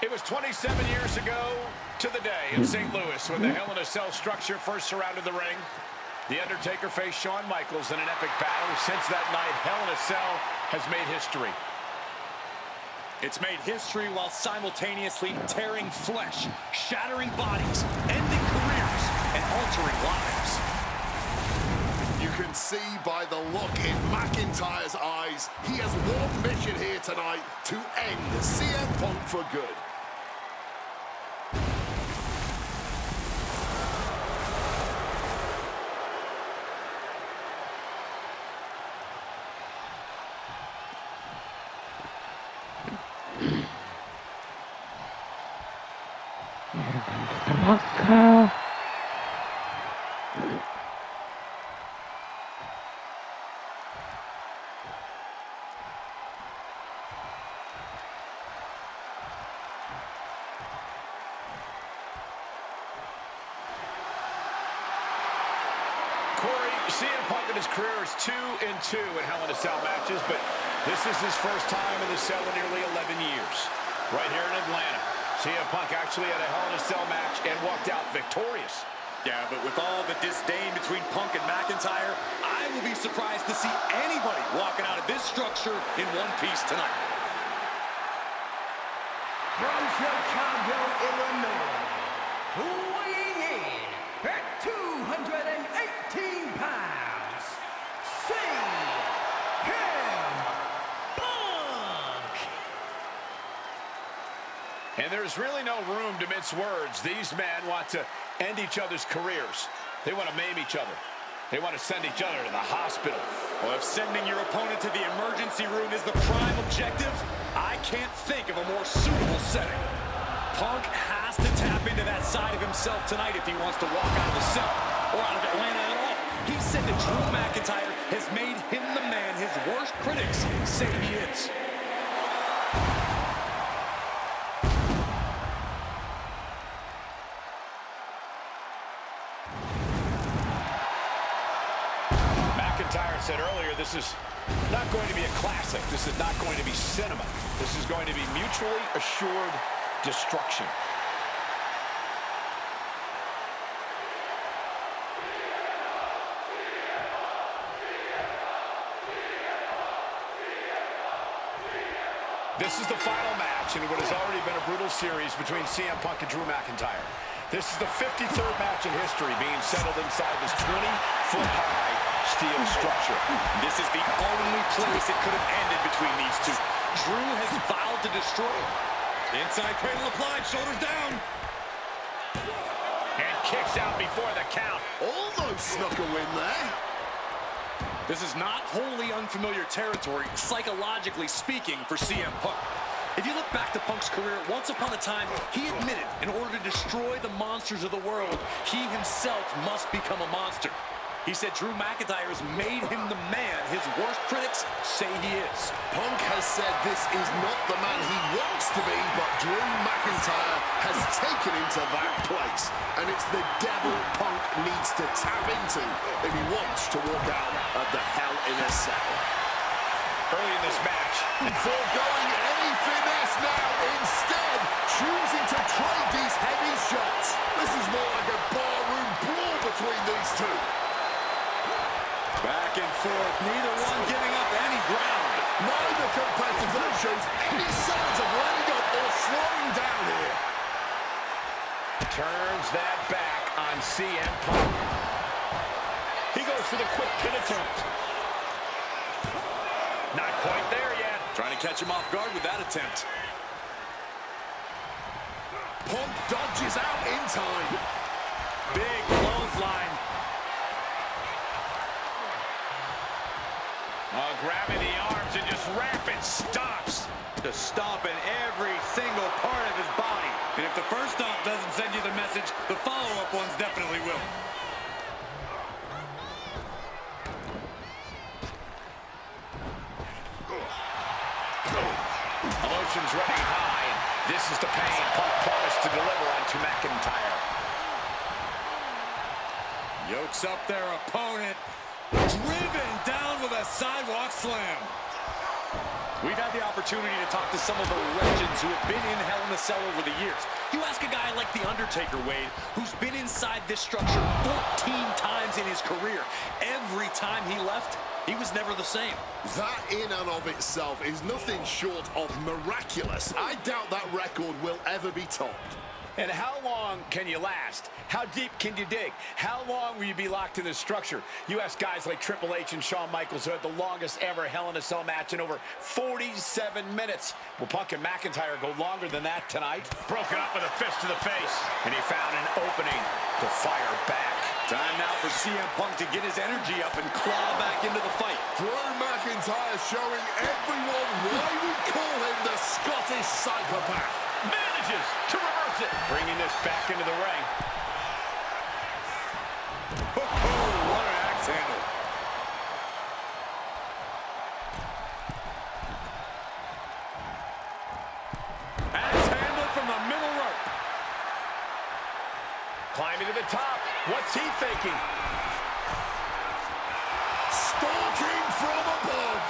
It was 27 years ago to the day in St. Louis when the Hell in a Cell structure first surrounded the ring. The Undertaker faced Shawn Michaels in an epic battle. Since that night, Hell in a Cell has made history. It's made history while simultaneously tearing flesh, shattering bodies, ending careers, and altering lives. You can see by the look in McIntyre's eyes, he has one mission here tonight: to end CM Punk for good. CM Punk in his career is 2-2 in Hell in a Cell matches, but this is his first time in the cell in nearly 11 years. Right here in Atlanta, CM Punk actually had a Hell in a Cell match and walked out victorious. Yeah, but with all the disdain between Punk and McIntyre, I will be surprised to see anybody walking out of this structure in one piece tonight. From Chicago, Illinois, weighing in at 218 pounds, CM Punk! And there's really no room to mince words. These men want to end each other's careers. They want to maim each other. They want to send each other to the hospital. Well, if sending your opponent to the emergency room is the prime objective, I can't think of a more suitable setting. Punk has to tap into that side of himself tonight if he wants to walk out of the cell, or out of Atlanta at all. He said that Drew McIntyre has made him the man his worst critics say he is. McIntyre said earlier, this is not going to be a classic. This is not going to be cinema. This is going to be mutually assured destruction. This is the final match in what has already been a brutal series between CM Punk and Drew McIntyre. This is the 53rd match in history being settled inside this 20-foot-high steel structure. This is the only place it could have ended between these two. Drew has vowed to destroy him. Inside cradle applied, shoulders down. And kicks out before the count. Almost snuck a win there. This is not wholly unfamiliar territory, psychologically speaking, for CM Punk. If you look back to Punk's career, once upon a time, he admitted in order to destroy the monsters of the world, he himself must become a monster. He said Drew McIntyre has made him the man his worst critics say he is. Punk has said this is not the man he wants to be, but Drew McIntyre has taken him to that place. And it's the devil Punk needs to tap into if he wants to walk out of the Hell in a Cell. Early in this match, foregoing any finesse now, instead choosing to trade these heavy shots. This is more like a barroom brawl between these two. Back and forth, neither one giving up any ground. Neither competitor shows any signs of letting up or slowing down here. Turns that back on CM Punk. He goes for the quick pin attempt. Not quite there yet. Trying to catch him off guard with that attempt. Punk dodges out in time. Big clothesline. Grabbing the arms and just rapid stops. Just stomping every single part of his body. And if the first stomp doesn't send you the message, the follow-up ones definitely will. Emotions running high, and this is the pain Punk promised to deliver onto McIntyre. Yokes up their opponent. Driven down with a sidewalk slam. We've had the opportunity to talk to some of the legends who have been in Hell in a Cell over the years. You ask a guy like The Undertaker, Wade, who's been inside this structure 14 times in his career. Every time he left, he was never the same. That in and of itself is nothing short of miraculous. I doubt that record will ever be topped. And how long can you last? How deep can you dig? How long will you be locked in this structure? You ask guys like Triple H and Shawn Michaels, who had the longest ever Hell in a Cell match in over 47 minutes. Will Punk and McIntyre go longer than that tonight? Broken up with a fist to the face. And he found an opening to fire back. Time now for CM Punk to get his energy up and claw back into the fight. Drew McIntyre showing everyone why we call him the Scottish Psychopath. Manages to reverse it. Bringing this back into the ring. What an axe handle. Axe handle from the middle rope. Climbing to the top. What's he thinking? Stalking from above.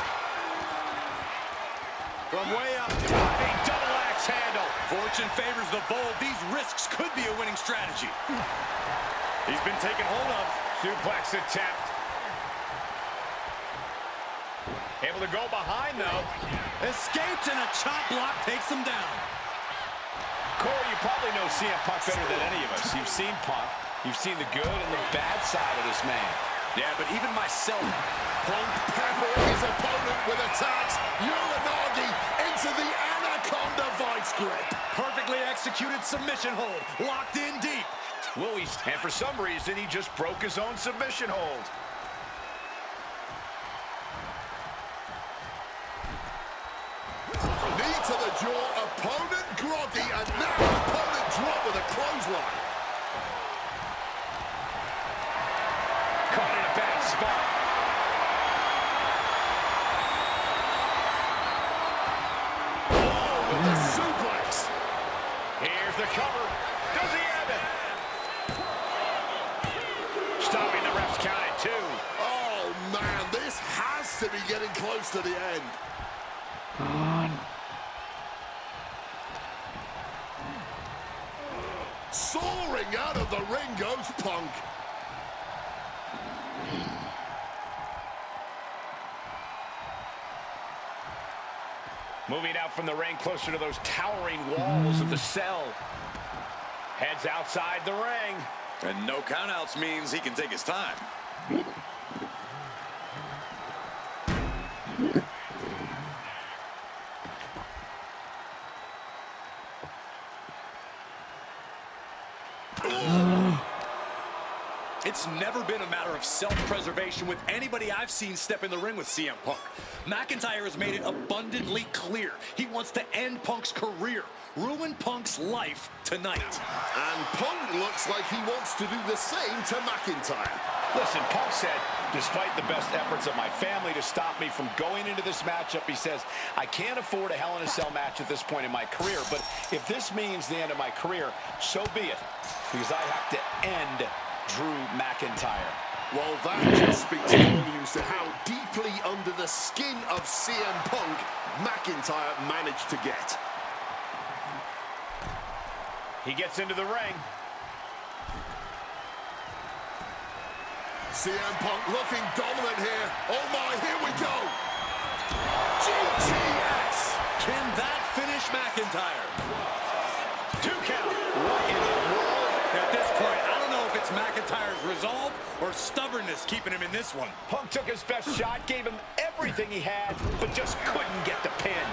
From way up. A double axe handle. Fortune favors the bold. These risks could be a winning strategy. He's been taken hold of. Suplex attempt. Able to go behind, though. Escapes and a chop block takes him down. Corey, you probably know CM Punk better than any of us. You've seen Punk. You've seen the good and the bad side of this man. Yeah, but even myself. Punk peppering his opponent with attacks. Uranagi into the Anaconda vice grip. Perfectly executed submission hold. Locked in deep. And for some reason, he just broke his own submission hold. Knee to the jaw, opponent groggy, and now opponent drop with a clothesline. Caught in a bad spot. Oh, with the suplex. Here's the cover. Does he have it? Stopping the ref's count at 2. Oh, man, this has to be getting close to the end. Soaring out of the ring goes Punk. Moving out from the ring closer to those towering walls of the cell. Heads outside the ring. And no countouts means he can take his time. It's never been a matter of self-preservation with anybody I've seen step in the ring with CM Punk. McIntyre has made it abundantly clear he wants to end Punk's career, ruin Punk's life tonight. And Punk looks like he wants to do the same to McIntyre. Listen, Punk said, despite the best efforts of my family to stop me from going into this matchup, he says, I can't afford a Hell in a Cell match at this point in my career, but if this means the end of my career, so be it, because I have to end Drew McIntyre. Well, that just speaks volumes to how deeply under the skin of CM Punk McIntyre managed to get. He gets into the ring. CM Punk looking dominant here. Oh my, here we go. GTS. Can that finish McIntyre? 2 count. What in the world? At this point, I don't know if it's McIntyre's resolve or stubbornness keeping him in this one. Punk took his best shot, gave him everything he had, but just couldn't get the pin.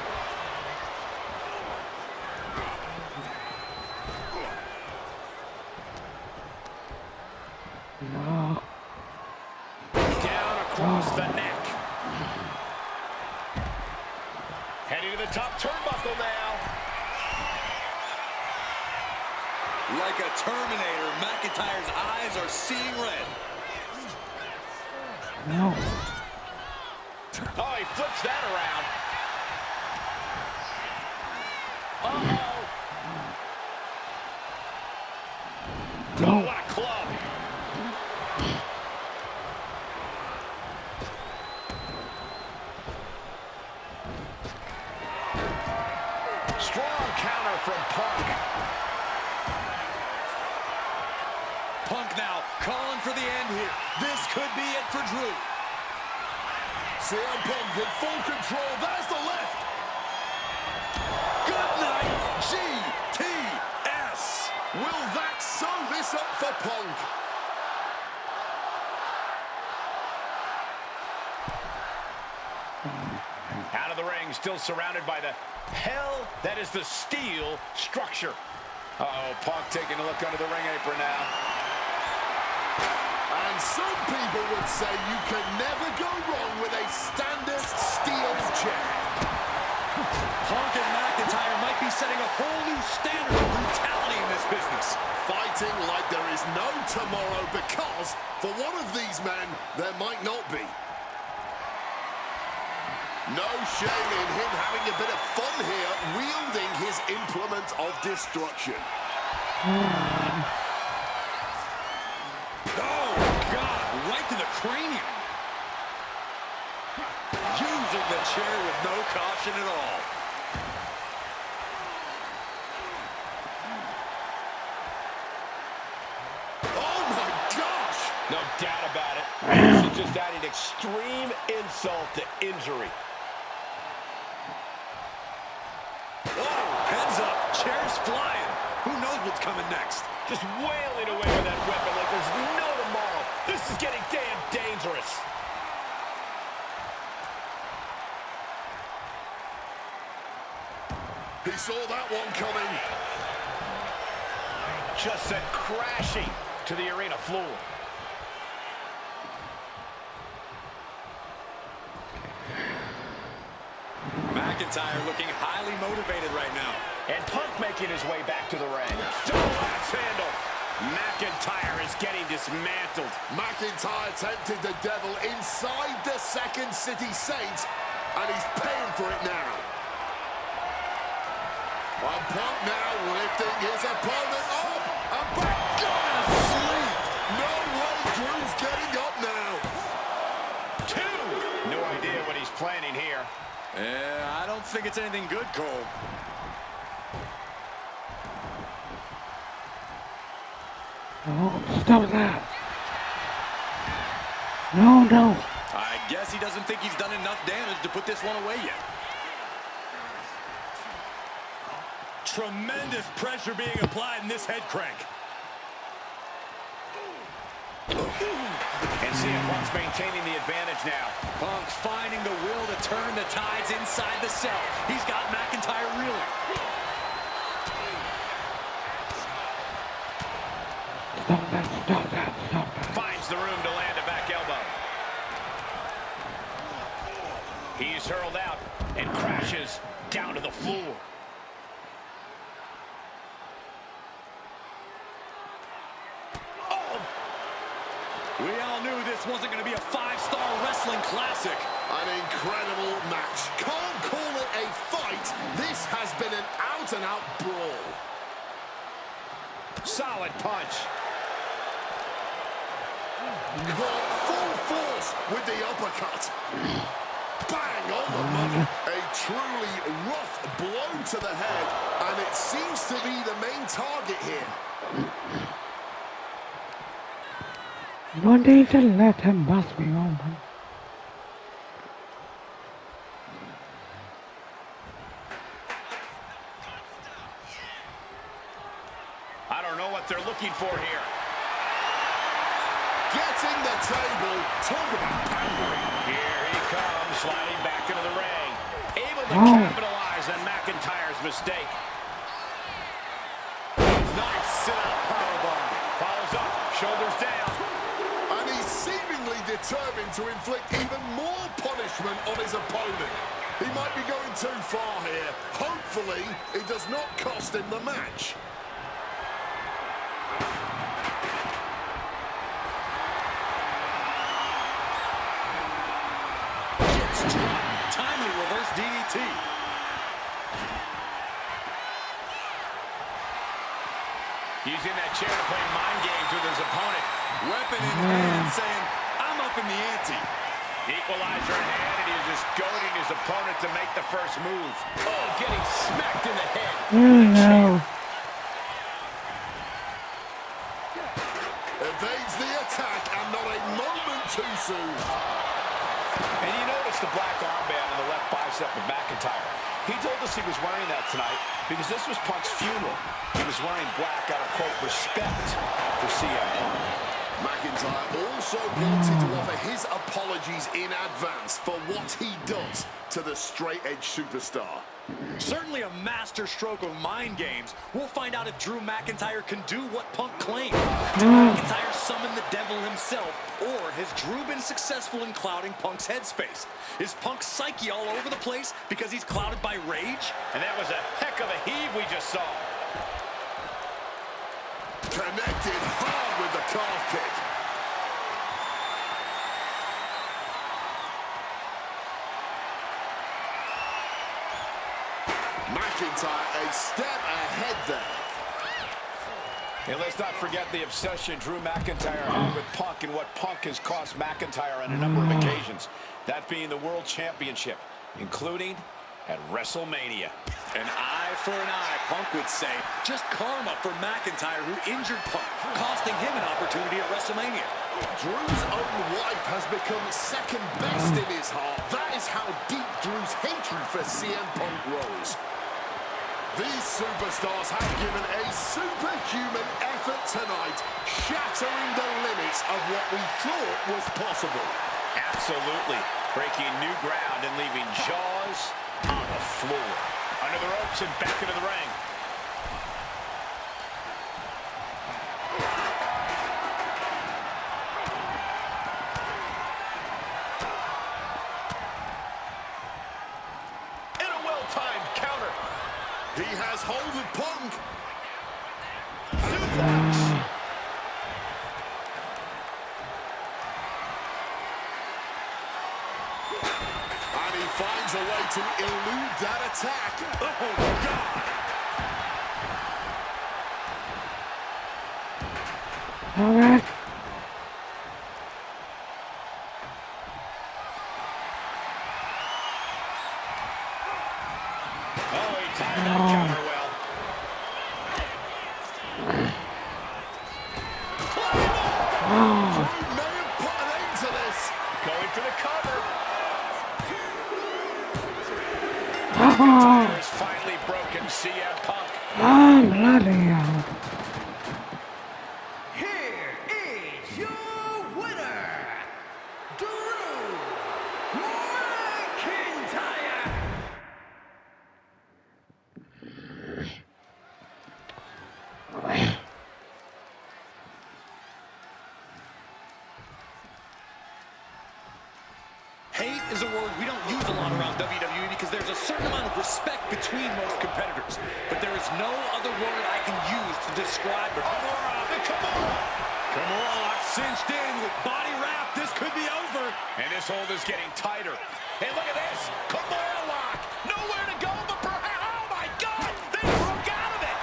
Down across the neck. Heading to the top turnbuckle now. Like a Terminator, McIntyre's eyes are seeing red. No. Oh, he flips that around. Uh-oh. No. Oh, what a club. Strong counter from Punk. Punk now calling for the end here. This could be it for Drew. CM Punk in full control. There's the lift. Good night, GTS. Will that sew this up for Punk? Out of the ring, still surrounded by the hell that is the steel structure. Uh-oh, Punk taking a look under the ring apron now. And some people would say you can never go wrong with a standard steel chair. Punk and McIntyre might be setting a whole new standard of brutality in this business. Fighting like there is no tomorrow because for one of these men, there might not be. No shame in him having a bit of fun here, wielding his implement of destruction. Oh, God, right to the cranium. Using the chair with no caution at all. Oh, my gosh! No doubt about it. This is just adding extreme insult to injury. Oh, heads up, chair's flying. Who knows what's coming next? Just wailing away with that weapon like there's no tomorrow. This is getting damn dangerous. He saw that one coming. Just sent crashing to the arena floor. McIntyre looking highly motivated right now. And Punk making his way back to the ring. Double axe handle. McIntyre is getting dismantled. McIntyre tempted the devil inside the Second City Saints, and he's paying for it now. And Punk now lifting his opponent up and back. God, sleep. No way Drew's getting up now. Two. No idea what he's planning here. Yeah, I don't think it's anything good, Cole. Oh, stop that. No, no. I guess he doesn't think he's done enough damage to put this one away yet. Tremendous pressure being applied in this head crank. And CM Punk's maintaining the advantage now. Punk finding the will to turn the tides inside the cell. He's got McIntyre reeling. Stop that, stop that, stop that. Finds the room to land a back elbow. He's hurled out and crashes down to the floor. We all knew this wasn't going to be a five-star wrestling classic. An incredible match. Can't call it a fight. This has been an out-and-out brawl. Solid punch. Caught full force with the uppercut. Bang on the money. A truly rough blow to the head, and it seems to be the main target here. You need to let him bust me open. I don't know what they're looking for here. Getting the table. Talk about pandering. Here he comes, sliding back into the ring. Able to capitalize on McIntyre's mistake. Nice sit-out powerbomb. Follows up, shoulders down. And he's seemingly determined to inflict even more punishment on his opponent. He might be going too far here. Hopefully, it does not cost him the match. Timely reverse DDT. Using that chair to play mind games with his opponent. Weapon in hand saying, I'm up in the ante. Equalizer in hand, and he's just goading his opponent to make the first move. Oh, getting smacked in the head. No. Evades the attack, and not a moment too soon. And you notice the black armband on the left bicep of McIntyre. He told us he was wearing that tonight because this was Punk's funeral. He was wearing black out of, quote, respect for CM Punk. McIntyre also wanted to offer his apologies in advance for what he does to the straight-edge superstar. Certainly a master stroke of mind games. We'll find out if Drew McIntyre can do what Punk claimed. Did McIntyre summon the devil himself, or has Drew been successful in clouding Punk's headspace? Is Punk's psyche all over the place because he's clouded by rage? And that was a heck of a heave we just saw. Connected hard with the calf kick. McIntyre a step ahead there. And let's not forget the obsession Drew McIntyre had with Punk and what Punk has cost McIntyre on a number of occasions. That being the World Championship, including at WrestleMania. An eye for an eye, Punk would say. Just karma for McIntyre, who injured Punk, costing him an opportunity at WrestleMania. Drew's own wife has become second best in his heart. That is how deep Drew's hatred for CM Punk rose. These superstars have given a superhuman effort tonight, shattering the limits of what we thought was possible. Absolutely. Breaking new ground and leaving jaws on the floor. Under the ropes and back into the ring. And a well-timed counter. He has hold of Punk. Suplex. And he finds a way to elude that attack. Oh, God. All right. Oh, he timed that counter well. Drew may have put an end to this. Going for the cover. Oh, McIntyre has finally broken CM Punk. oh, bloody hell. Here is your winner, Drew McIntyre. Hate is a word we don't use a lot around WWE because there's a certain amount of respect between most competitors. But there is no other word I can use to describe it. Kimura lock cinched in with body wrap. This could be over. And this hold is getting tighter. And look at this. Kimura lock. Nowhere to go but perhaps. Oh, my God. They broke out of it.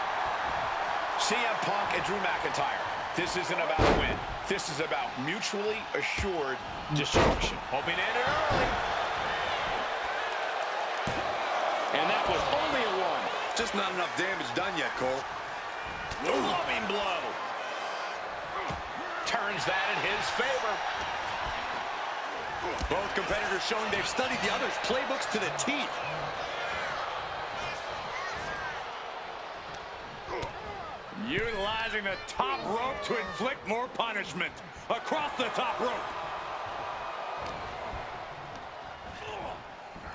CM Punk and Drew McIntyre. This isn't about a win. This is about mutually assured destruction. Hoping to end it early. And that was only a one. Just not enough damage done yet, Cole. Loving blow. Turns that in his favor. Both competitors showing they've studied the other's playbooks to the T. Utilizing the top rope to inflict more punishment. Across the top rope.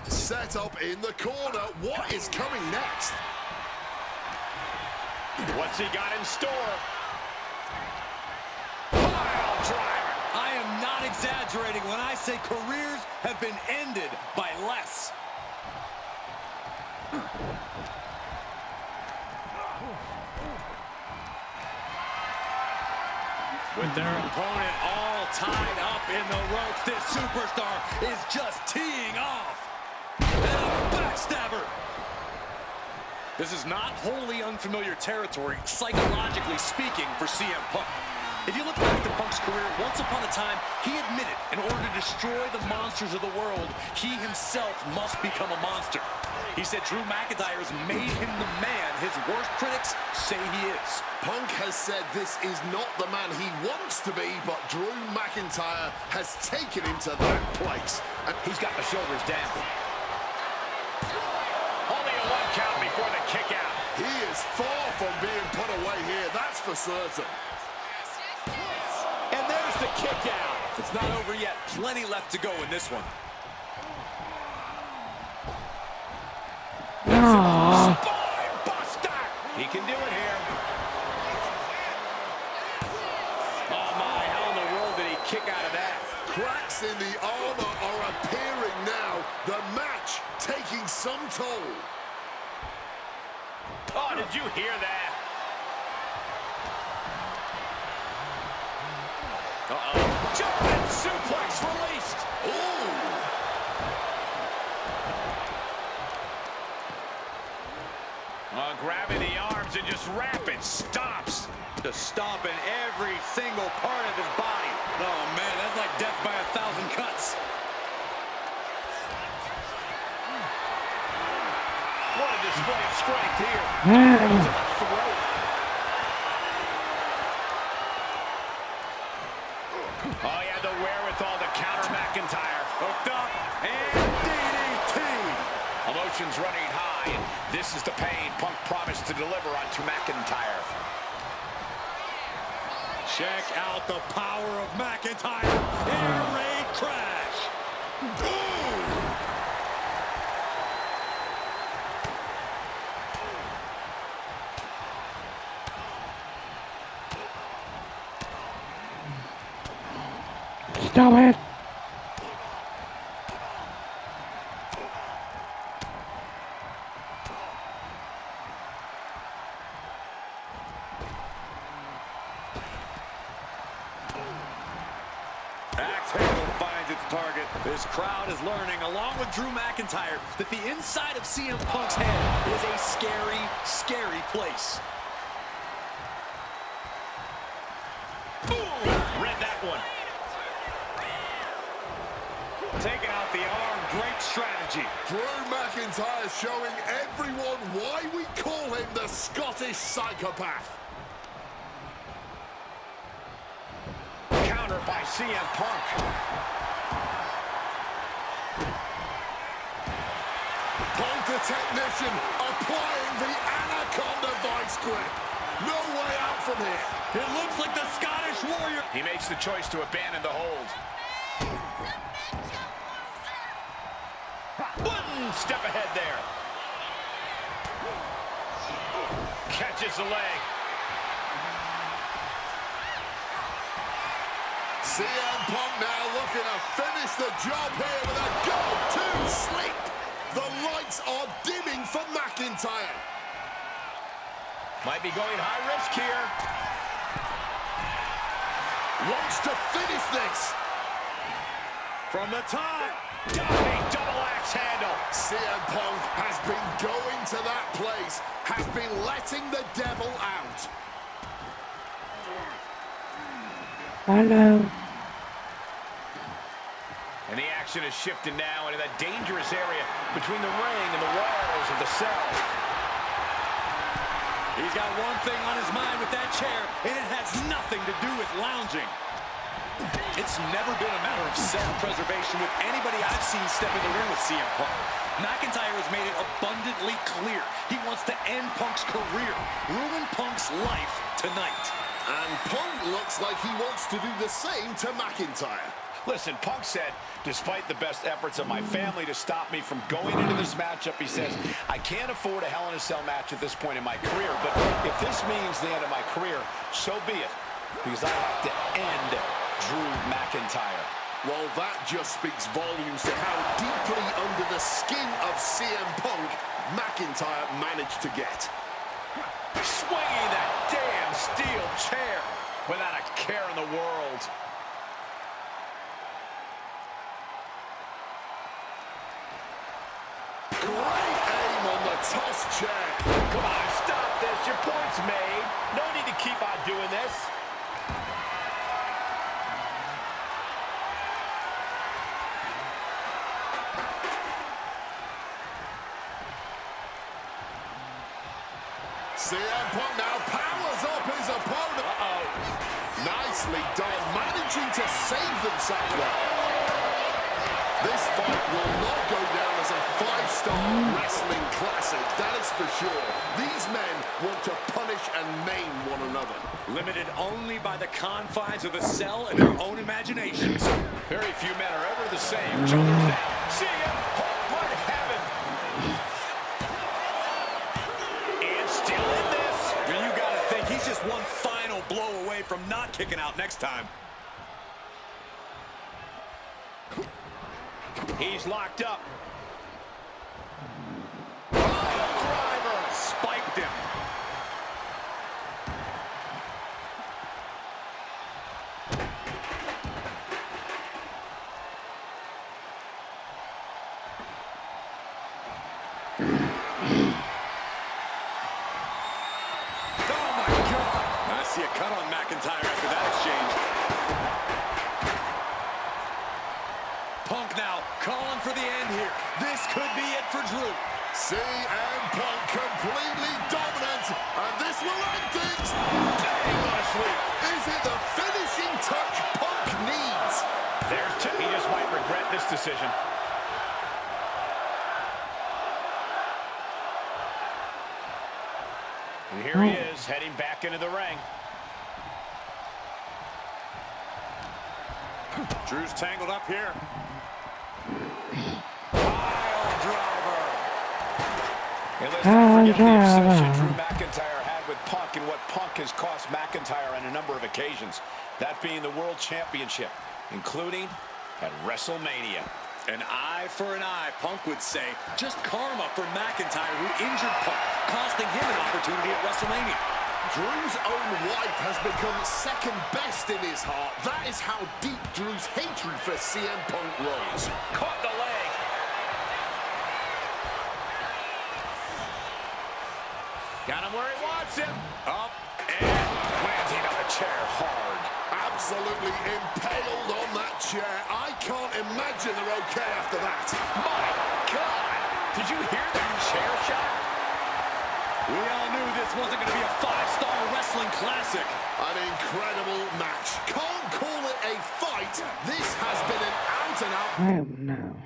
Set up in the corner. What is coming next? What's he got in store? Pile driver. I am not exaggerating when I say careers have been ended by less. With their opponent all tied up in the ropes, this superstar is just teeing off. And a backstabber. This is not wholly unfamiliar territory, psychologically speaking, for CM Punk. If you look back to Punk's career, once upon a time, he admitted in order to destroy the monsters of the world, he himself must become a monster. He said Drew McIntyre has made him the man his worst critics say he is. Punk has said this is not the man he wants to be, but Drew McIntyre has taken him to that place. And he's got the shoulders down. Only a 1 count before the kick out. He is far from being put away here, that's for certain. And there's the kick out. It's not over yet. Plenty left to go in this one. Spine buster. He can do it here. Oh my, how in the world did he kick out of that? Cracks in the armor are appearing now. The match taking some toll. Oh, did you hear that? Uh-oh. Jumping suplex released. Ooh. Grabbing the arms and just rapid stomps. Just stomping every single part of his body. Oh man, that's like death by 1,000 cuts. What a display of strength here. Man. To the throat. Oh, he had the wherewithal to counter McIntyre. Hooked up and DDT. Emotions running high, and this is the pain Punk promised to deliver onto McIntyre. Check out the power of McIntyre. Air raid crash. Stop it. Axe handle finds its target. This crowd is learning, along with Drew McIntyre, that the inside of CM Punk's head is a scary, scary place. Ooh, read that one. Taking out the arm, great strategy. Drew McIntyre showing everyone why we call him the Scottish Psychopath. Counter by CM Punk. Punk the technician applying the Anaconda vice grip. No way out from here. It looks like the Scottish Warrior. He makes the choice to abandon the hold. One step ahead there. Catches the leg. CM Punk now looking to finish the job here with a go-to sleep. The lights are dimming for McIntyre. Might be going high risk here. Wants to finish this. From the top. Diving double axe handle. CM Punk has been going to that place, has been letting the devil out. Hello. And the action is shifting now into that dangerous area between the ring and the walls of the cell. He's got one thing on his mind with that chair, and it has nothing to do with lounging. It's never been a matter of self-preservation with anybody I've seen step in the ring with CM Punk. McIntyre has made it abundantly clear he wants to end Punk's career, ruin Punk's life tonight. And Punk looks like he wants to do the same to McIntyre. Listen, Punk said, despite the best efforts of my family to stop me from going into this matchup, he says, I can't afford a Hell in a Cell match at this point in my career, but if this means the end of my career, so be it, because I have to end Drew McIntyre. Well, that just speaks volumes to how deeply under the skin of CM Punk McIntyre managed to get. Swinging that damn steel chair without a care in the world. Great aim on the toss chair. Come on, stop this. Your point's made. No need to keep on doing this. CM Punk now powers up his opponent. Nicely done, managing to save themselves there. This fight will not go down as a 5-star wrestling classic, that is for sure. These men want to punish and maim one another. Limited only by the confines of the cell and their own imaginations. Very few men are ever the same. Shoulders down. CM Punk might have it. And still in this. And you gotta think he's just one final blow away from not kicking out next time. He's locked up. Driver spiked him. Oh my God! I see a cut on McIntyre after that exchange. Punk now calling for the end here. This could be it for Drew. CM Punk completely dominant, and this will end things. Is it the finishing touch Punk needs? He just might regret this decision. And here he is, heading back into the ring. Drew's tangled up here. Pile driver. And let's not forget the obsession Drew McIntyre had with Punk and what Punk has cost McIntyre on a number of occasions. That being the World Championship, including at WrestleMania. An eye for an eye, Punk would say. Just karma for McIntyre, who injured Punk, costing him an opportunity at WrestleMania. Drew's own wife has become second best in his heart. That is how deep Drew's hatred for CM Punk runs. Caught the leg. Got him where he wants him. Up and Planting on the chair hard. Absolutely impaled on that chair. I can't imagine they're okay after that. My God! Did you hear that chair shot? we all knew this wasn't going to be a 5-star wrestling classic. An incredible match. Can't call it a fight. This has been an out-and-out. Oh no.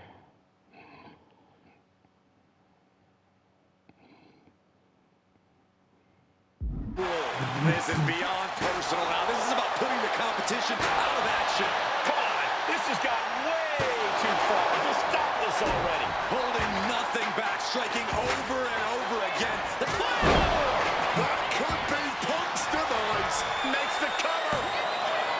This is beyond personal now. This is about putting the competition out of action. Come on! This has gotten way too far. Just stop this already. Holding nothing back, striking over and over again. That could be Punk's demise. Makes the cover.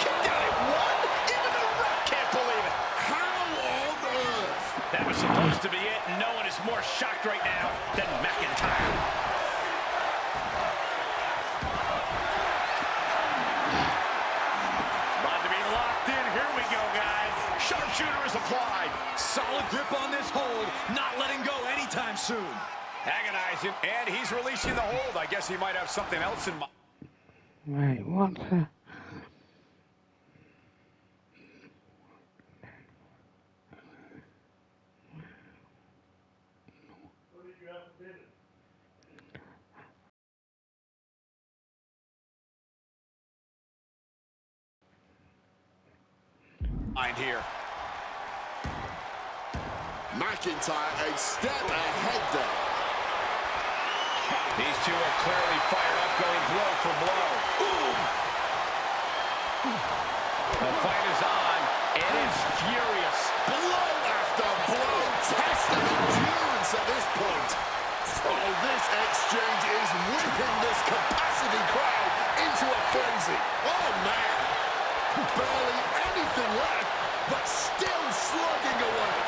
Kicked out at one. Even the ref can't believe it. How on earth? That was supposed to be it, and no one is more shocked right now than McIntyre. About to be locked in. Here we go, guys. Sharpshooter is applied. Solid grip on this hold, not letting go anytime soon. Agonizing, and he's releasing the hold. I guess he might have something else in mind. Wait, what the? Here. McIntyre a step ahead there. These two are clearly fired up, going blow for blow. Ooh. The fight is on, and it's furious. Blow after blow, testing endurance at this point. Oh, this exchange is whipping this capacity crowd into a frenzy. Oh, man. Barely anything left, but still slugging away.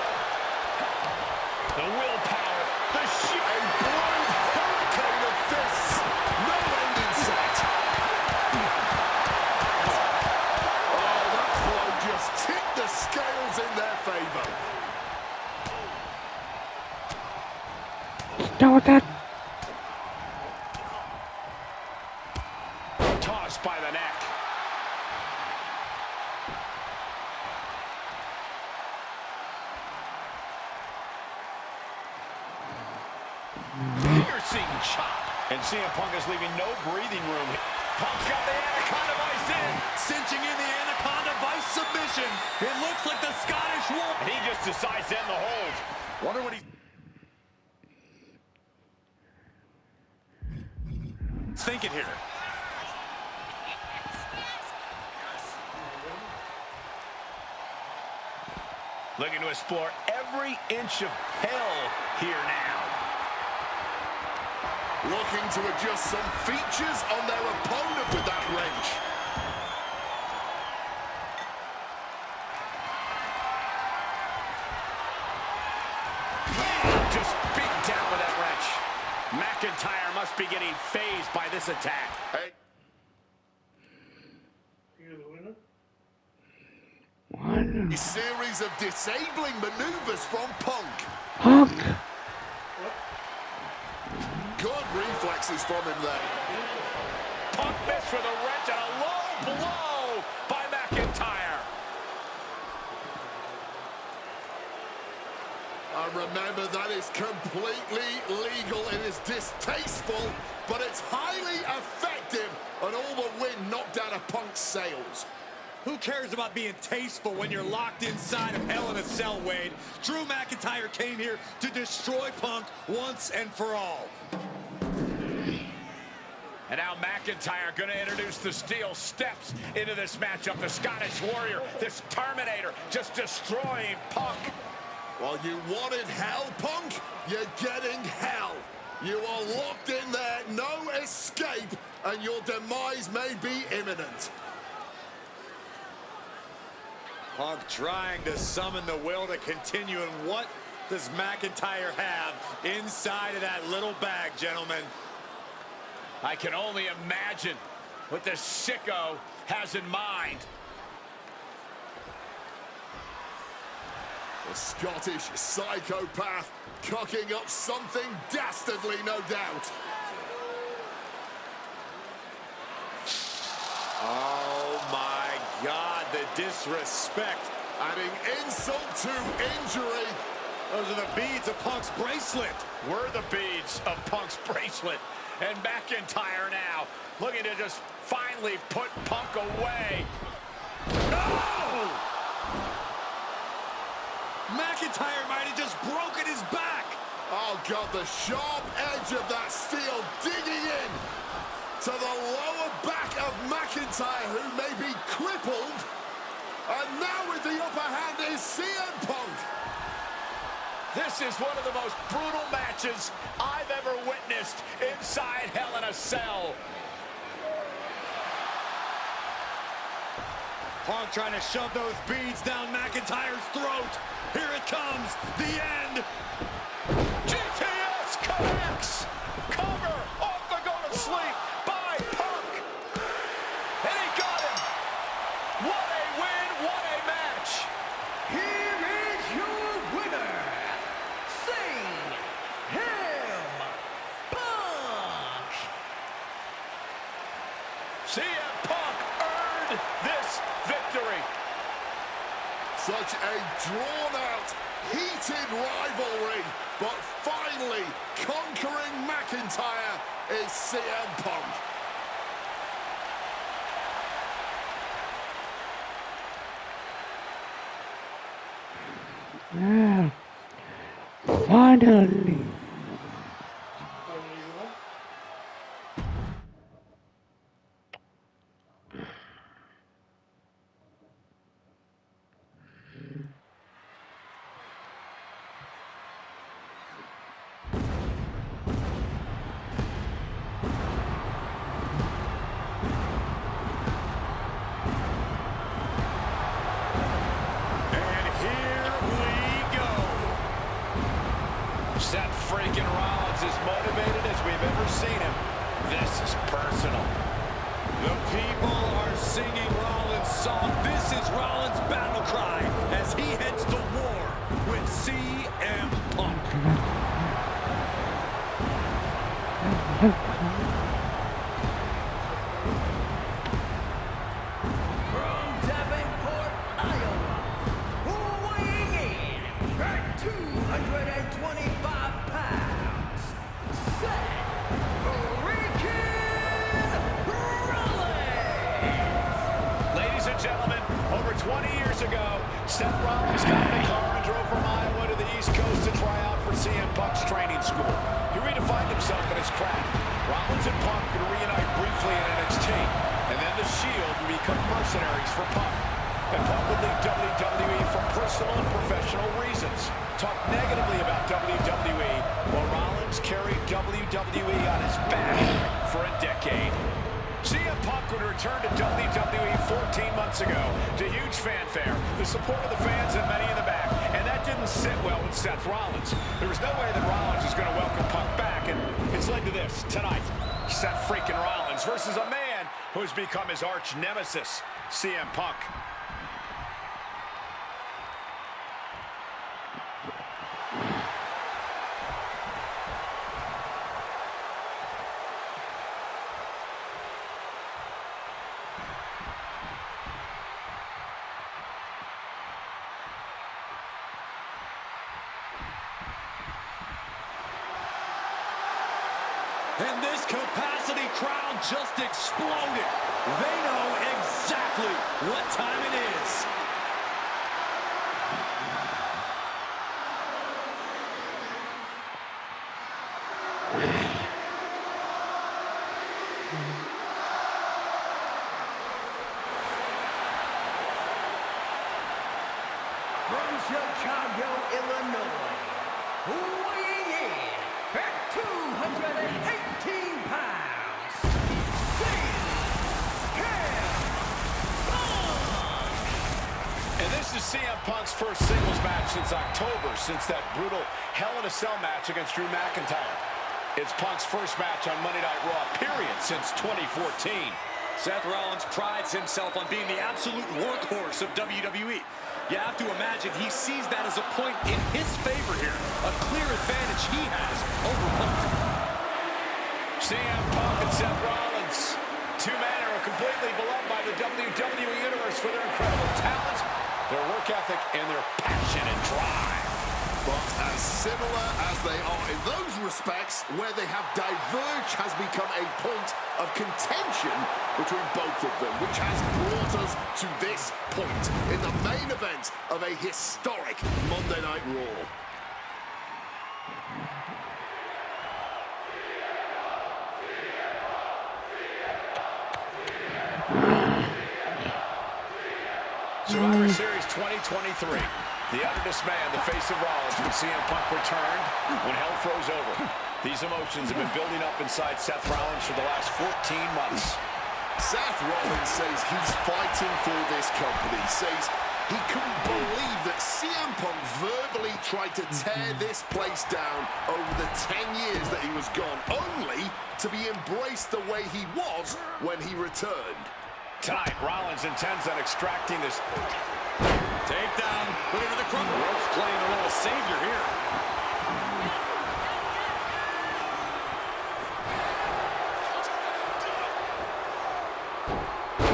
The willpower, the sheer... A blown hurricane of fists. No end in sight. Oh, that blow just tipped the scales in their favor. Stop that! Tossed by the neck. Piercing chop. And CM Punk is leaving no breathing room. Punk's got the Anaconda Vice in. Cinching in the Anaconda Vice submission. It looks like the Scottish Wolf. And he just decides to end the hold. Wonder what he's thinking here. Looking to explore every inch of hell here now. Looking to adjust some features on their opponent with that wrench. Just beat down with that wrench. McIntyre must be getting phased by this attack. Hey. A series of disabling maneuvers from Punk. Punk. Good reflexes from him there. Punk missed with a wrench and a low blow by McIntyre. And remember, that is completely legal. It is distasteful, but it's highly effective, and all the wind knocked out of Punk's sails. Who cares about being tasteful when you're locked inside of Hell in a Cell, Wade? Drew McIntyre came here to destroy Punk once and for all. And now McIntyre going to introduce the steel steps into this matchup. The Scottish Warrior, this Terminator, just destroying Punk. Well, you wanted hell, Punk? You're getting hell. You are locked in there, no escape, and your demise may be imminent. Punk trying to summon the will to continue, and what does McIntyre have inside of that little bag, gentlemen? I can only imagine what this sicko has in mind. The Scottish psychopath cooking up something dastardly, no doubt. Oh my God, the disrespect. Adding insult to injury. Those are the beads of Punk's bracelet. We're the beads of Punk's bracelet. And McIntyre now looking to just finally put Punk away. No! McIntyre might have just broken his back. Oh God, the sharp edge of that steel digging in to the lower back of McIntyre, who may be crippled. And now with the upper hand is CM Punk. This is one of the most brutal matches I've ever witnessed inside Hell in a Cell. Punk trying to shove those beads down McIntyre's throat. Here it comes, the end. GTS connects. Cover off the go to sleep by Punk. And he got him. What a win, what a match. Here is your winner, CM Punk. CM Punk earned this victory. Such a drawn-out, heated rivalry, but finally conquering McIntyre is CM Punk. Yeah. Finally. Seth freaking Rollins is motivated as we've ever seen him. This is personal. The people are singing Rollins' song. This is Rollins' battle cry as he heads to war with CM Punk. From Davenport, Iowa, weighing in at 225 pounds, Seth Seth Rollins got in a car and drove from Iowa to the East Coast to try out for CM Punk's training school. He redefined himself in his craft. Rollins and Punk would reunite briefly in NXT, and then the Shield would become mercenaries for Punk. And Punk would leave WWE for personal and professional reasons. Talk negatively about WWE while Rollins carried WWE on his back for a decade. CM Punk would return to WWE 14 months ago to huge fanfare, the support of the fans and many in the back, and that didn't sit well with Seth Rollins. There was no way that Rollins was going to welcome Punk back, and it's led to this tonight. Seth freaking Rollins versus a man who has become his arch nemesis, CM Punk. And this capacity crowd just exploded. They know exactly what time it is. From Chicago, Illinois, weighing in at 218 pounds, And this is CM Punk's first singles match since October, since that brutal Hell in a Cell match against Drew McIntyre. It's Punk's first match on Monday Night Raw, period, since 2014. Seth Rollins prides himself on being the absolute workhorse of WWE. You have to imagine he sees that as a point in his favor here, a clear advantage he has over Punk. CM Punk and Seth Rollins, two men who are completely beloved by the WWE Universe for their incredible talent, their work ethic, and their passion and drive. But as similar as they are in those respects, where they have diverged has become a point of contention between both of them, which has brought us to this point in the main event of a historic Monday Night Raw. Survivor Series 2023. The otherness man, the face of Rollins, when CM Punk returned, when hell froze over. These emotions have been building up inside Seth Rollins for the last 14 months. Seth Rollins says he's fighting for this company, says he couldn't believe that CM Punk verbally tried to tear this place down over the 10 years that he was gone, only to be embraced the way he was when he returned. Tonight, Rollins intends on extracting this Takedown, put into the crumble. Ropes playing the role of savior here.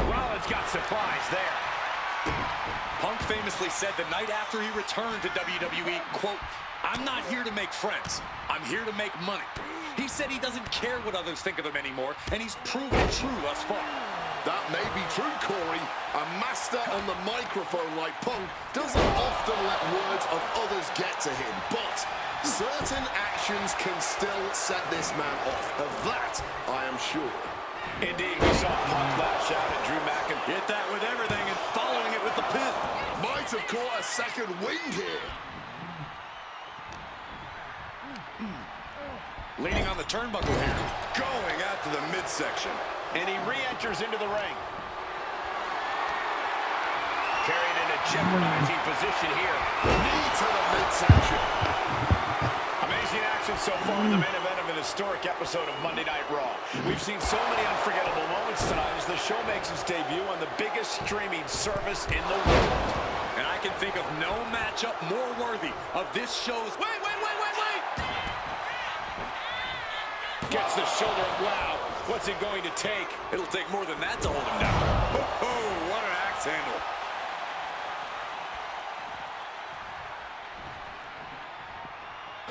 Rollins got surprised there. Punk famously said the night after he returned to WWE, quote, "I'm not here to make friends. I'm here to make money." He said he doesn't care what others think of him anymore, and he's proven it true thus far. That may be true, Corey. A master on the microphone like Punk doesn't often let words of others get to him, but certain actions can still set this man off. Of that, I am sure. Indeed, we saw Punk lash out at Drew McIntyre. Hit that with everything and following it with the pin. Might have caught a second wind here. Leaning on the turnbuckle here. Going out to the midsection. And he re-enters into the ring. Carried in a jeopardizing position here. Knee to the midsection. Amazing action so far in the main event of an historic episode of Monday Night Raw. We've seen so many unforgettable moments tonight as the show makes its debut on the biggest streaming service in the world. And I can think of no matchup more worthy of this show's... Wait! Gets the shoulder up. Wow, what's it going to take? It'll take more than that to hold him down. Oh, what an axe handle.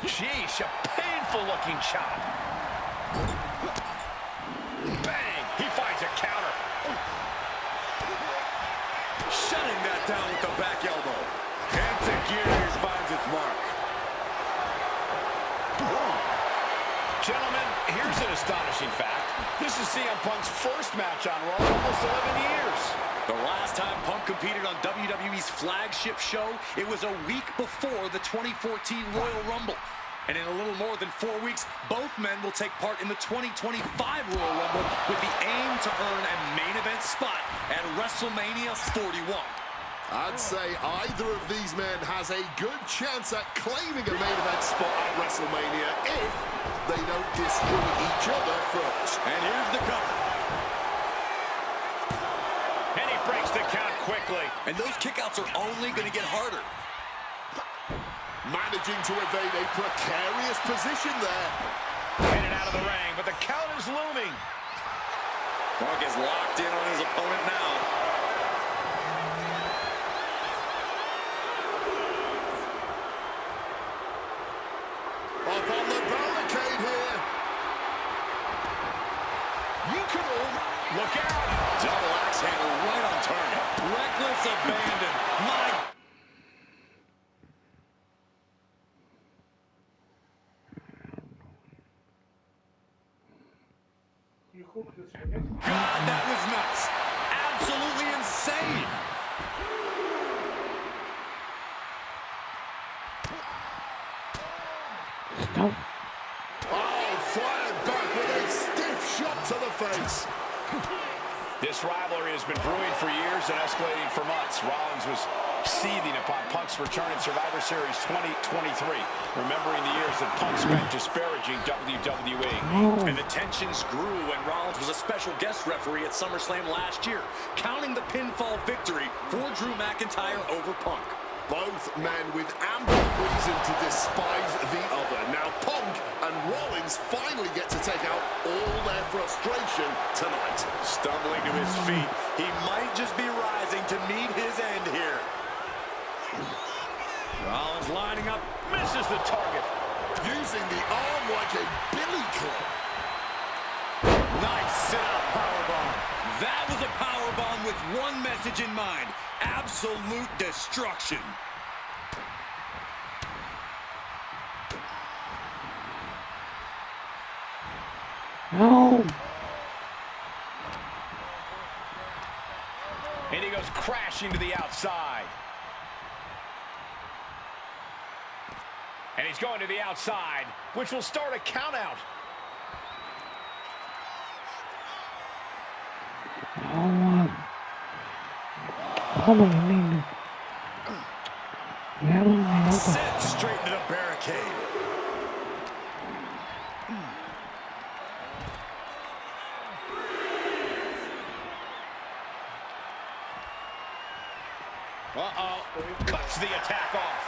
Sheesh, a painful-looking chop. Bang! He finds a counter. Shutting that down with the back elbow. gears finds its mark. Gentlemen, here's an astonishing fact. This is CM Punk's first match on Raw in almost 11 years. The last time Punk competed on WWE's flagship show, it was a week before the 2014 Royal Rumble. And in a little more than 4 weeks, both men will take part in the 2025 Royal Rumble with the aim to earn a main event spot at WrestleMania 41. I'd say either of these men has a good chance at claiming a main event spot at WrestleMania if they don't destroy each other first. And here's the cover. And he breaks the count quickly. And those kickouts are only going to get harder. Managing to evade a precarious position there. Headed out of the ring, but the count is looming. Punk is locked in on his opponent now. Up on the barricade here. You can look out. Double axe handle right on target. Reckless abandon. My God, that was nuts. Absolutely insane. Stop. Oh, fired back with a stiff shot to the face. This rivalry has been brewing for years and escalating for months. Rollins was seething upon Punk's return in Survivor Series 2023, remembering the years that Punk spent disparaging WWE. And the tensions grew when Rollins was a special guest referee at SummerSlam last year, counting the pinfall victory for Drew McIntyre over Punk. Both men with ample reason to despise the other. Now Punk and Rollins finally get to take out all their frustration tonight. Stumbling to his feet, he might just be rising to meet his end here. Rollins lining up, Misses the target. Using the arm like a billy club. nice sit-out powerbomb. That was a powerbomb with one message in mind: absolute destruction. No. And he goes crashing to the outside. And he's going to the outside, which will start a count-out. Sent straight into the barricade. Cuts the attack off.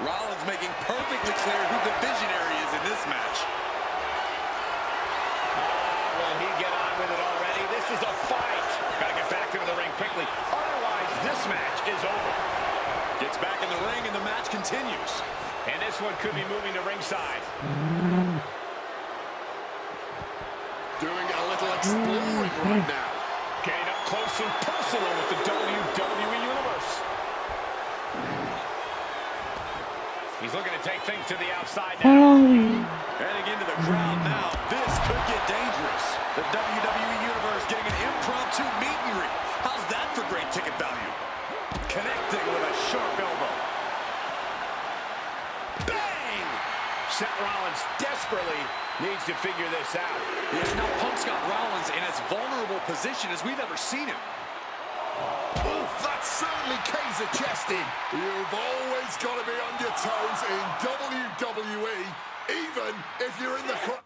Rollins making perfectly clear who the visionary is in this match. Will he get on with it already? This is a fight. Gotta get back into the ring quickly. Otherwise, this match is over. Gets back in the ring and the match continues. And this one could be moving to ringside. Doing a little exploring right now. Getting up close and personal with the WWE Universe. He's looking to take things to the outside now. Heading into the crowd now. This could get dangerous. The WWE Universe getting an impromptu meet and greet. How's that for great ticket value? Connecting with a sharp elbow. Bang! Seth Rollins desperately needs to figure this out. Yeah, now Punk's got Rollins in as vulnerable position as we've ever seen him. Oof, that's certainly Kaiser-chested. You've always got to be on your toes in WWE, even if you're in the crowd.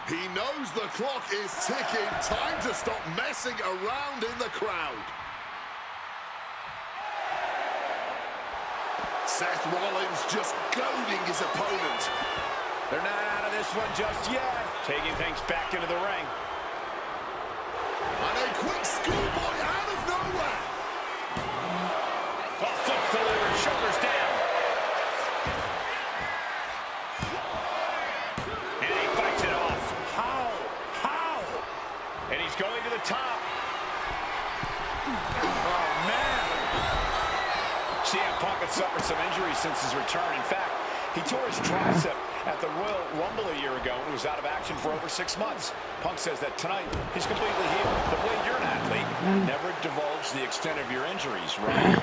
He knows the clock is ticking. Time to stop messing around in the crowd. Seth Rollins just goading his opponent. They're not out of this one just yet. Taking things back into the ring. And a quick schoolboy out of nowhere. Oh, foot delivered, shoulders down. And he fights it off. How? And he's going to the top. Oh, man. CM Punk had suffered some injuries since his return. In fact, he tore his tricep at the Royal Rumble a year ago and was out of action for over 6 months. Punk says that tonight he's completely healed. But Wade, you're an athlete. Never divulge the extent of your injuries, right?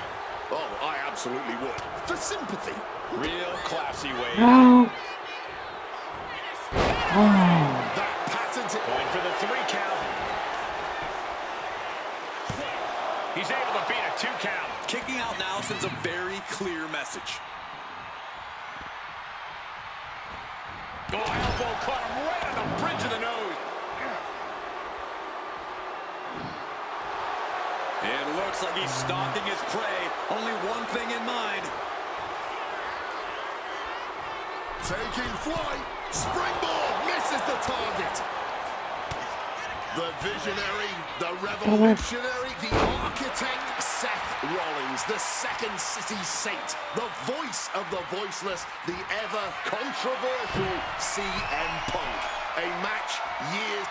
Oh, I absolutely would. For sympathy. Real classy, Wade. No. That patented... Going for the 3 count. He's able to beat a 2 count. Kicking out now sends a very clear message. Oh, elbow caught him right on the bridge of the nose. It looks like he's stalking his prey. Only one thing in mind. Taking flight. Springboard misses the target. The visionary, the revolutionary, the architect, Seth Rollins, the second city saint, the voice of the voiceless, the ever-controversial CM Punk. A match years...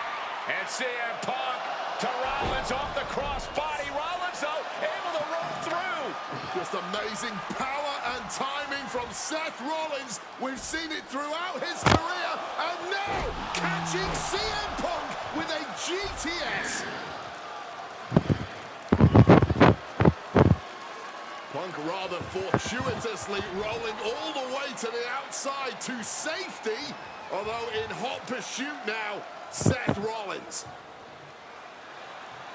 And CM Punk to Rollins off the crossbody. Rollins, though, able to roll through. Just amazing power and timing from Seth Rollins. We've seen it throughout his career, and now catching CM Punk with a GTS. Punk rather fortuitously rolling all the way to the outside to safety, although in hot pursuit now, Seth Rollins.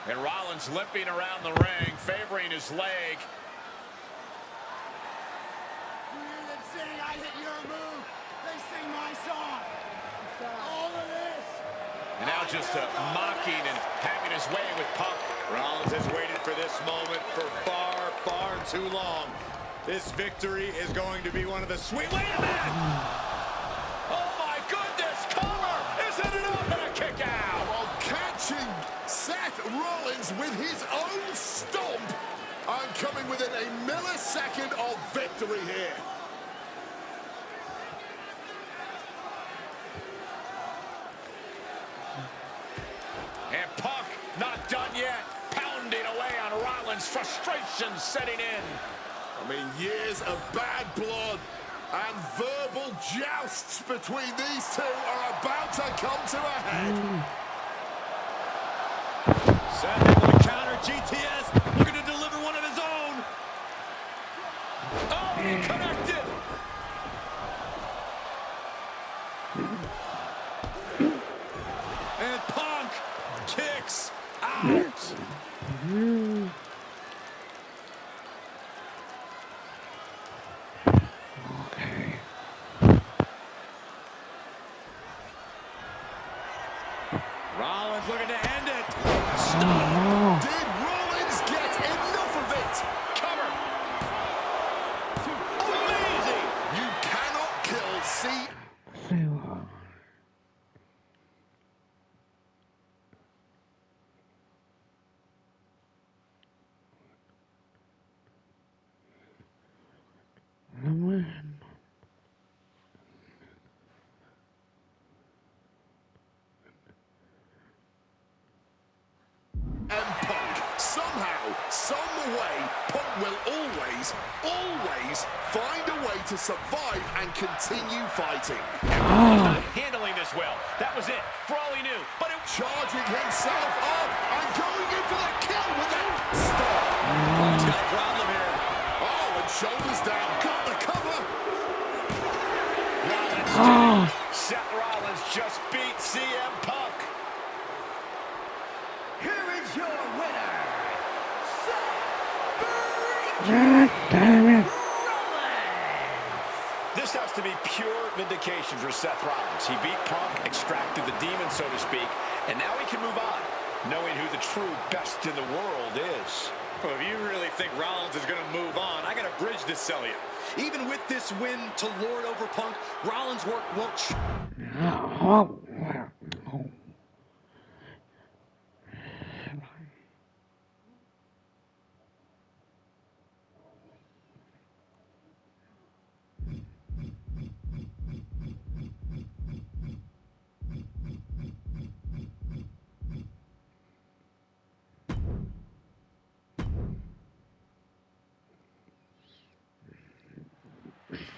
And Rollins limping around the ring, favoring his leg. I hit your move. They sing my song. All of this. And now just mocking and having his way with Punk. Rollins has waited for this moment for far, far too long. This victory is going to be one of the sweet... Wait a minute! Oh my goodness! Cover! Isn't it up and a kick out? While catching Seth Rollins with his own stomp, I'm coming within a millisecond of victory here. And Punk not done yet, pounding away on Rollins, frustration setting in. I mean, years of bad blood and verbal jousts between these two are about to come to a head. Seth able to counter GTS, looking to deliver one of his own. Oh, he connected. And Punk kicks out. Okay. Rollins looking to end it. Oh, Did Rollins get enough of it? Cover. Amazing. You cannot kill C. no. And Punk. Somehow, some way, Punk will always find a way to survive and continue fighting. Not handling this well. That was it, for all he knew. But it... Charging himself up and going in for the kill with that stop. Punk's got a problem here. Oh, and shoulders down. Got the cover. Seth Rollins just beat CM Punk. Here is your winner, God damn it. This has to be pure vindication for Seth Rollins. He beat Punk, extracted the demon, so to speak, and now he can move on, knowing who the true best in the world is. Well, if you really think Rollins is going to move on, I got a bridge to sell you. Even with this win to lord over Punk, Rollins' work won't...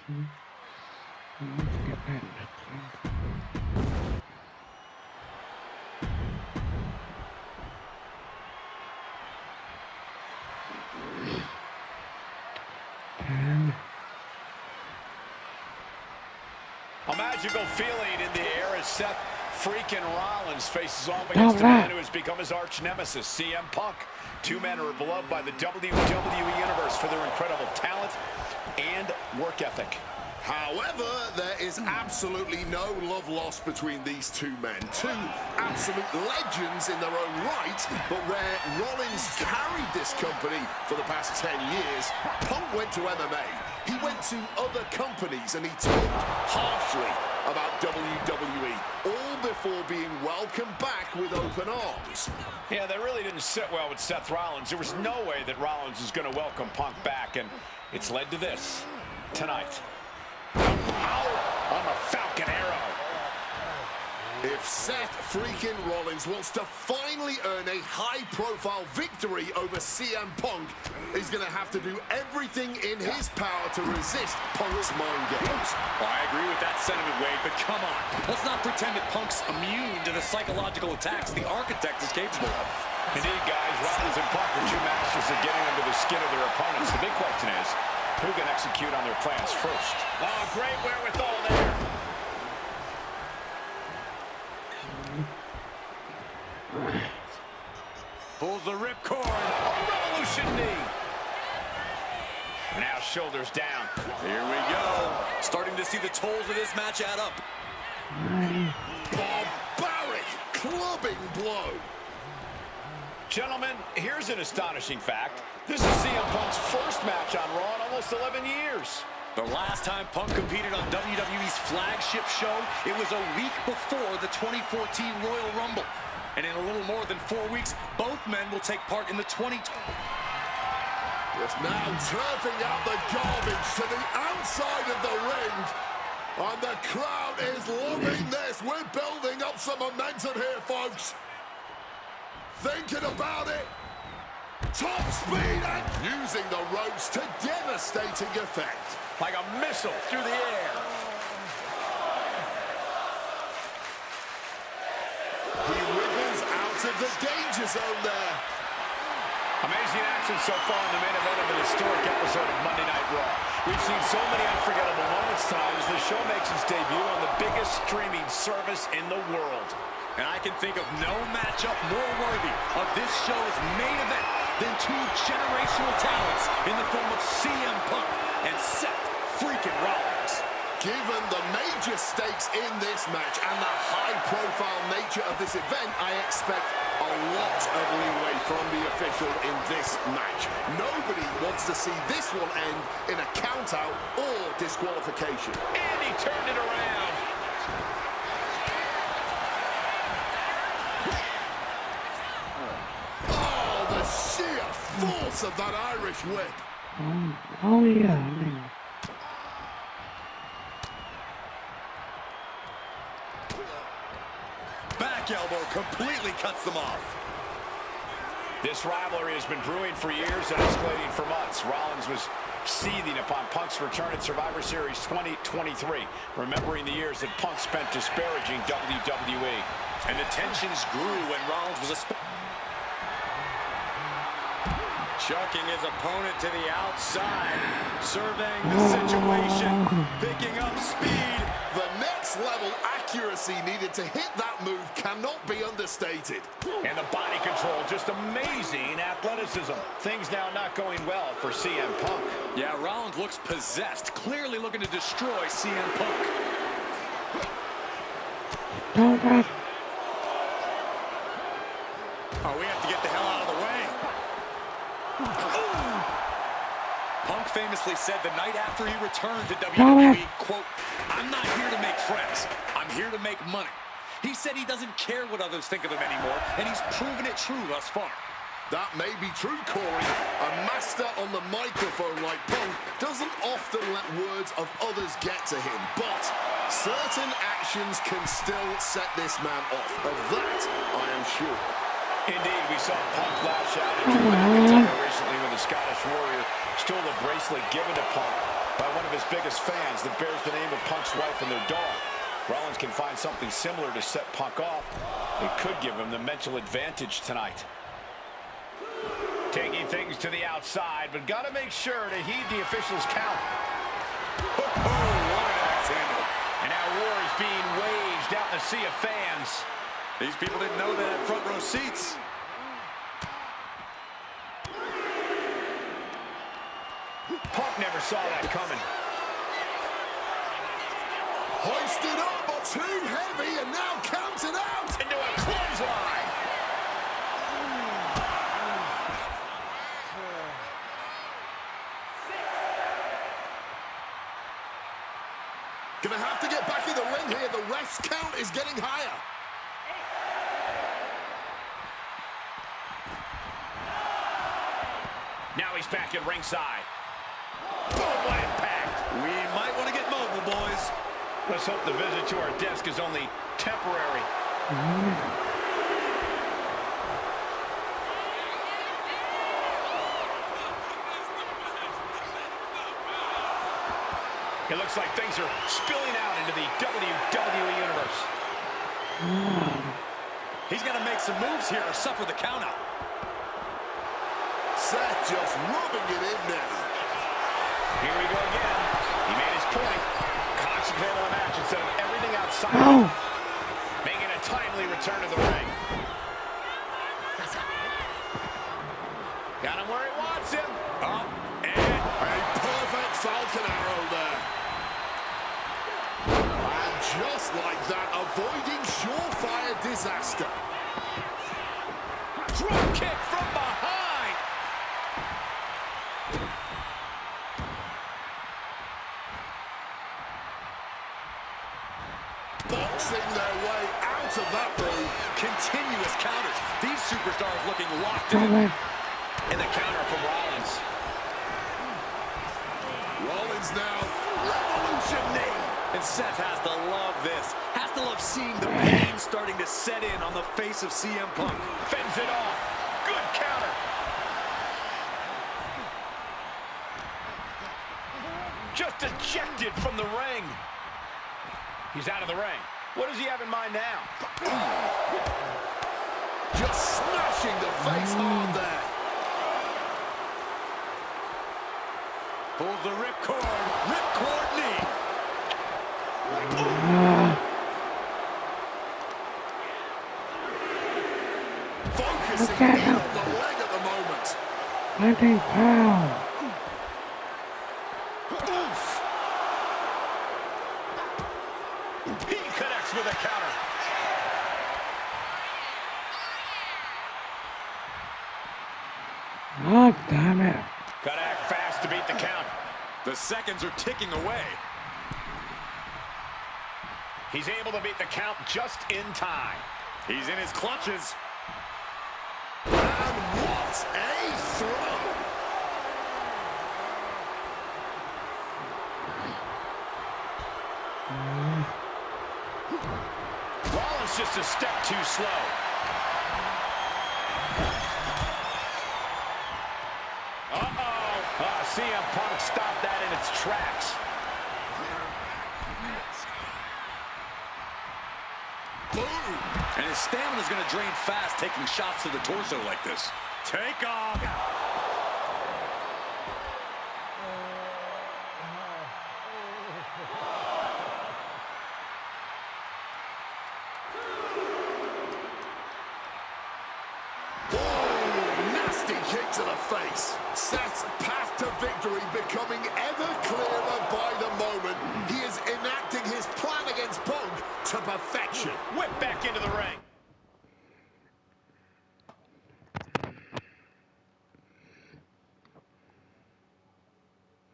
Let's get that next one. A magical feeling in the air as Seth freaking Rollins faces off against the man who has become his arch nemesis, CM Punk. Two men who are beloved by the WWE Universe for their incredible talent and work ethic. However, there is absolutely no love lost between these two men. Two absolute legends in their own right, but where Rollins carried this company for the past 10 years, Punk went to MMA. He went to other companies and he talked harshly about WWE, all before being welcomed back with open arms. Yeah, that really didn't sit well with Seth Rollins. There was no way that Rollins was going to welcome Punk back, and it's led to this tonight. Power on the Falcon Arrow. If Seth freaking Rollins wants to finally earn a high-profile victory over CM Punk, he's going to have to do everything in his power to resist Punk's mind games. Well, I agree with that sentiment, Wade, but come on. Let's not pretend that Punk's immune to the psychological attacks the Architect is capable of. Indeed, guys, Rollins and Punk are two masters at getting under the skin of their opponents. The big question is, who can execute on their plans first? Oh, great wherewithal there. Pulls the ripcord. Revolution knee. Now shoulders down. Here we go. Starting to see the tolls of this match add up. Barbaric clubbing blow. Gentlemen, here's an astonishing fact. This is CM Punk's first match on Raw in almost 11 years. The last time Punk competed on WWE's flagship show, it was a week before the 2014 Royal Rumble. And in a little more than 4 weeks, both men will take part in the 2020. It's now turfing out the garbage to the outside of the ring. And the crowd is loving this. We're building up some momentum here, folks. Thinking about it. Top speed and using the ropes to devastating effect. Like a missile through the air. He wriggles out of the danger zone there. Amazing action so far in the main event of an historic episode of Monday Night Raw. We've seen so many unforgettable moments tonight as the show makes its debut on the biggest streaming service in the world. And I can think of no matchup more worthy of this show's main event than two generational talents in the form of CM Punk and Seth freaking Rollins. Given the major stakes in this match and the high-profile nature of this event, I expect a lot of leeway from the official in this match. Nobody wants to see this one end in a count-out or disqualification. And he turned it around. Oh, the sheer force of that Irish whip. Oh yeah, I mean. Back elbow completely cuts them off. This rivalry has been brewing for years and escalating for months. Rollins was seething upon Punk's return at Survivor Series 2023, remembering the years that Punk spent disparaging WWE. And the tensions grew when Rollins was chucking his opponent to the outside, surveying the situation, picking up speed. The next level accuracy needed to hit that move cannot be understated. And the body control, just amazing athleticism. Things now not going well for CM Punk. Yeah, Rollins looks possessed, clearly looking to destroy CM Punk. Oh, we have to get the hell out of the way. Punk famously said the night after he returned to WWE, quote, "I'm not here to make friends. I'm here to make money." He said he doesn't care what others think of him anymore, and he's proven it true thus far. That may be true, Corey. A master on the microphone like Punk doesn't often let words of others get to him, but certain actions can still set this man off. Of that, I am sure. Indeed, we saw Punk lash out at Drew McIntyre recently when the Scottish Warrior stole the bracelet given to Punk. by one of his biggest fans that bears the name of Punk's wife and their dog. Rollins can find something similar to set Punk off. It could give him the mental advantage tonight. Taking things to the outside, but got to make sure to heed the officials' count. Oh, what an axe handle. And now war is being waged out in the sea of fans. These people didn't know they had front row seats. Punk never saw that coming. Hoisted up, but too heavy, and now counted out. Into a clothesline. Gonna have to get back in the ring here. The ref's count is getting higher. Now he's back at ringside. Boom, what impact. We might want to get mobile, boys. Let's hope the visit to our desk is only temporary. It looks like things are spilling out into the WWE Universe. He's got to make some moves here or suffer the countout. Seth just rubbing it in now. Here we go again. He made his point. Concentrate on the match instead of everything outside. Oh. Making a timely return to the ring. Got him where he wants him. Up and A perfect Falcon arrow there. And just like that, avoiding surefire disaster. drop kick from behind. Boxing their way out of that move. Continuous counters. These superstars looking locked Damn in. it. And the counter from Rollins. Rollins now, revolution knee. And Seth has to love this. Has to love seeing the pain starting to set in on the face of CM Punk. Fends it off. Good counter. Just ejected from the ring. He's out of the ring. What does he have in mind now? Just smashing the face hard there. Pulls the ripcord knee. Focusing Okay. in on the leg at the moment. 90 pounds. Oof. He connects with a counter. Oh, damn it. Gotta act fast to beat the count. The seconds are ticking away. He's able to beat the count just in time. He's in his clutches. And what a throw. Rollins just a step too slow. CM Punk stopped that in its tracks. Boom. And his stamina's going to drain fast taking shots to the torso like this. Take off. Oh, nasty kick to the face. Seth's path to victory becoming